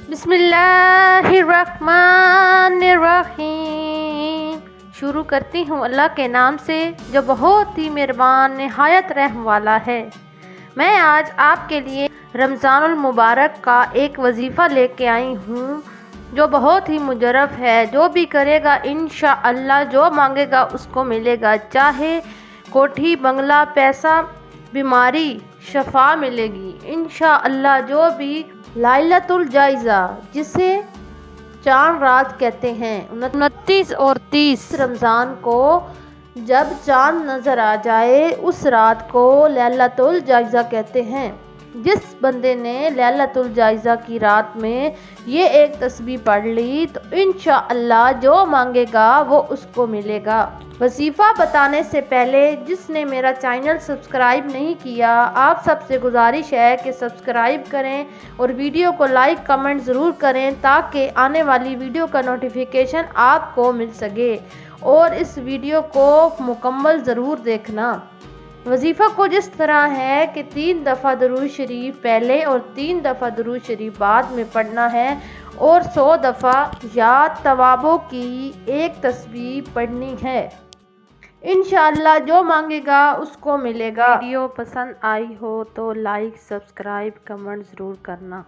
بسم اللہ الرحمن الرحیم۔ شروع کرتی ہوں اللہ کے نام سے جو بہت ہی مہربان نہایت رحم والا ہے۔ میں آج آپ کے لیے رمضان المبارک کا ایک وظیفہ لے کے آئی ہوں جو بہت ہی مجرب ہے۔ جو بھی کرے گا انشاءاللہ جو مانگے گا اس کو ملے گا، چاہے کوٹھی بنگلہ پیسہ بیماری شفا ملے گی انشاءاللہ۔ جو بھی لائلۃ الجائزہ جسے چاند رات کہتے ہیں، 29 اور 30 رمضان کو جب چاند نظر آ جائے اس رات کو لائلۃ الجائزہ کہتے ہیں۔ جس بندے نے لائلۃ الجائزہ کی رات میں یہ ایک تسبیح پڑھ لی تو انشاءاللہ جو مانگے گا وہ اس کو ملے گا۔ وظیفہ بتانے سے پہلے جس نے میرا چینل سبسکرائب نہیں کیا، آپ سب سے گزارش ہے کہ سبسکرائب کریں اور ویڈیو کو لائک کمنٹ ضرور کریں تاکہ آنے والی ویڈیو کا نوٹیفیکیشن آپ کو مل سکے، اور اس ویڈیو کو مکمل ضرور دیکھنا۔ وظیفہ کچھ اس طرح ہے کہ 3 دفعہ درود شریف پہلے اور 3 دفعہ درود شریف بعد میں پڑھنا ہے، اور 100 دفعہ یا توابوں کی ایک تسبیح پڑھنی ہے۔ انشاءاللہ جو مانگے گا اس کو ملے گا۔ ویڈیو پسند آئی ہو تو لائک سبسکرائب کمنٹ ضرور کرنا۔